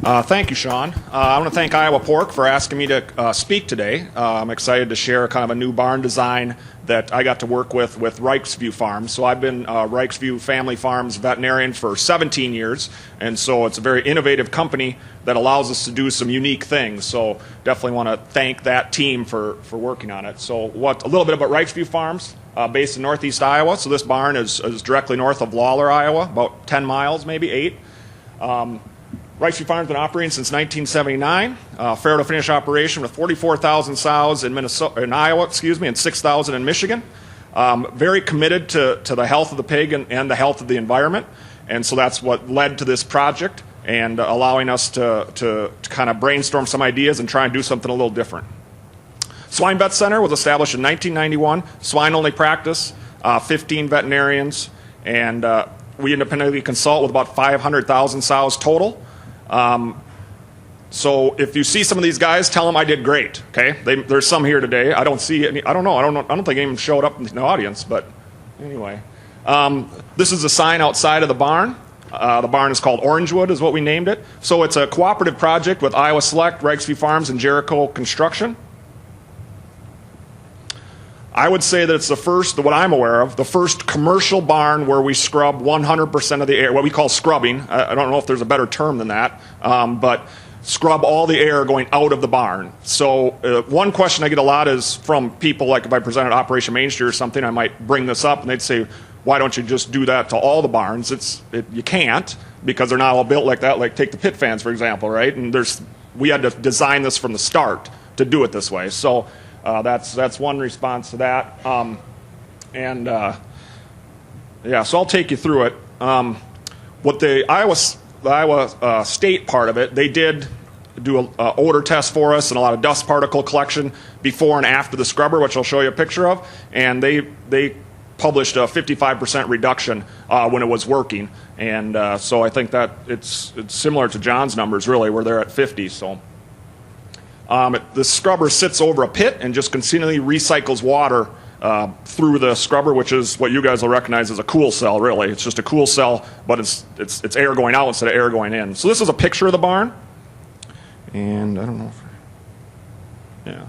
Thank you, Sean. I want to thank Iowa Pork for asking me to speak today. I'm excited to share kind of a new barn design that I got to work with Reicks Farms. So I've been Reicks Family Farms veterinarian for 17 years, and so it's a very innovative company that allows us to do some unique things. So definitely want to thank that team for working on it. So a little bit about Reicks Farms, based in northeast Iowa. So this barn is directly north of Lawler, Iowa, about 10 miles, maybe 8. Reicks Farms has been operating since 1979. Farrow to finish operation with 44,000 sows in Iowa, and 6,000 in Michigan. Very committed to the health of the pig and the health of the environment, and so that's what led to this project and allowing us to kind of brainstorm some ideas and try and do something a little different. Swine Vet Center was established in 1991. Swine-only practice, 15 veterinarians, and we independently consult with about 500,000 sows total. So if you see some of these guys, tell them I did great. Okay, there's some here today. I don't see any. I don't know. I don't think anyone showed up in the audience. But anyway, this is a sign outside of the barn. The barn is called Orangewood, is what we named it. So it's a cooperative project with Iowa Select, Reicks Farms, and Jericho Construction. I would say that it's the first, what I'm aware of, the first commercial barn where we scrub 100% of the air, what we call scrubbing. I don't know if there's a better term than that, but scrub all the air going out of the barn. So one question I get a lot is from people, like if I presented Operation Main Street or something, I might bring this up and they'd say, why don't you just do that to all the barns? You can't, because they're not all built like that. Like take the pit fans, for example, right? And we had to design this from the start to do it this way. So that's one response to that. Yeah, so I'll take you through it. What the Iowa State part of it, they did do an odor test for us and a lot of dust particle collection before and after the scrubber, which I'll show you a picture of. And they published a 55% reduction when it was working. And so I think that it's similar to John's numbers, really, where they're at 50. So. The scrubber sits over a pit and just continually recycles water through the scrubber, which is what you guys will recognize as a cool cell, really. It's just a cool cell, but it's air going out instead of air going in. So this is a picture of the barn. And I don't know yeah.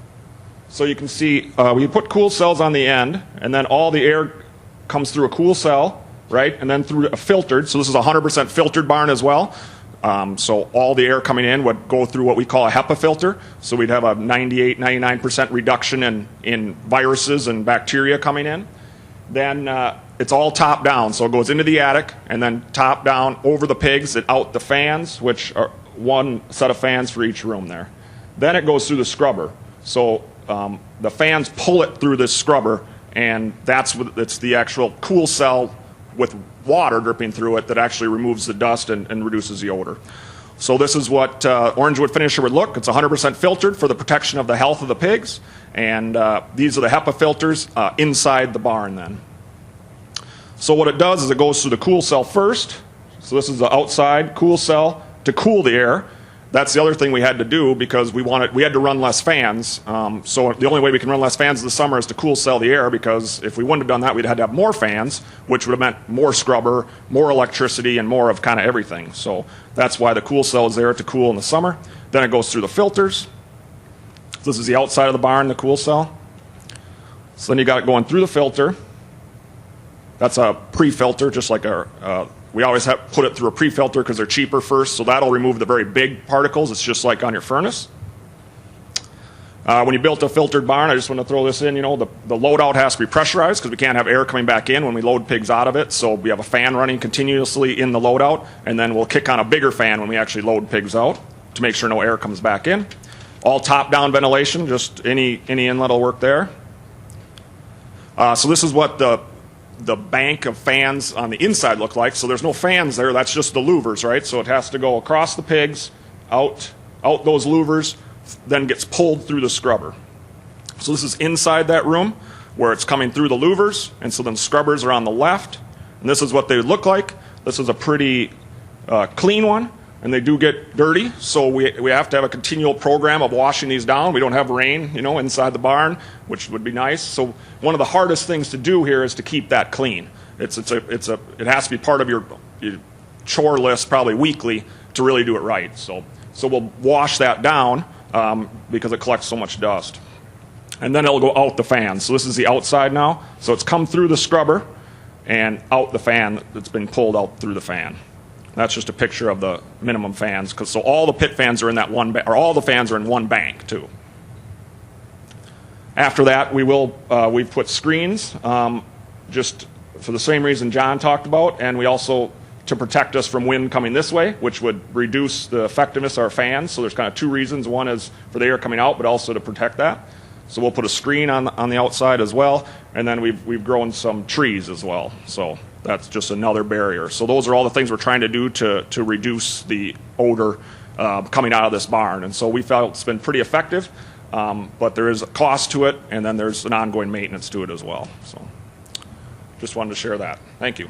So you can see we put cool cells on the end, and then all the air comes through a cool cell, right? And then through a filtered. So this is a 100% filtered barn as well. So all the air coming in would go through what we call a HEPA filter. So we'd have a 98, 99% reduction in viruses and bacteria coming in. Then it's all top down. So it goes into the attic and then top down over the pigs and out the fans, which are one set of fans for each room there. Then it goes through the scrubber. So the fans pull it through this scrubber, and it's the actual cool cell with water dripping through it that actually removes the dust and reduces the odor. So this is what Orangewood finisher would look. It's 100% filtered for the protection of the health of the pigs, and these are the HEPA filters inside the barn then. So what it does is it goes through the cool cell first. So this is the outside cool cell to cool the air. That's the other thing we had to do because we had to run less fans. So the only way we can run less fans this summer is to cool cell the air, because if we wouldn't have done that, we'd had to have more fans, which would have meant more scrubber, more electricity, and more of kind of everything. So that's why the cool cell is there to cool in the summer. Then it goes through the filters. So this is the outside of the barn, the cool cell. So then you got it going through the filter. That's a pre-filter, just like we always put it through a pre-filter because they're cheaper first, so that'll remove the very big particles. It's just like on your furnace. When you built a filtered barn, I just want to throw this in, the loadout has to be pressurized because we can't have air coming back in when we load pigs out of it. So we have a fan running continuously in the loadout, and then we'll kick on a bigger fan when we actually load pigs out to make sure no air comes back in. All top-down ventilation, just any inlet will work there. So this is what the bank of fans on the inside look like. So there's no fans there, that's just the louvers, right? So it has to go across the pigs, out those louvers, then gets pulled through the scrubber. So this is inside that room where it's coming through the louvers, and so then scrubbers are on the left, and this is what they would look like. This is a pretty clean one, and they do get dirty, so we have to have a continual program of washing these down. We don't have rain, inside the barn, which would be nice. So one of the hardest things to do here is to keep that clean. It has to be part of your chore list probably weekly to really do it right. So So we'll wash that down because it collects so much dust. And then it'll go out the fan. So this is the outside now. So it's come through the scrubber and out the fan that's been pulled out through the fan. That's just a picture of the minimum fans. So all the pit fans are in that one, or all the fans are in one bank too. After that, we've put screens just for the same reason John talked about, and we also to protect us from wind coming this way, which would reduce the effectiveness of our fans. So there's kind of two reasons. One is for the air coming out, but also to protect that. So we'll put a screen on the outside as well, and then we've grown some trees as well. So that's just another barrier. So those are all the things we're trying to do to reduce the odor coming out of this barn. And so we felt it's been pretty effective, but there is a cost to it, and then there's an ongoing maintenance to it as well. So just wanted to share that. Thank you.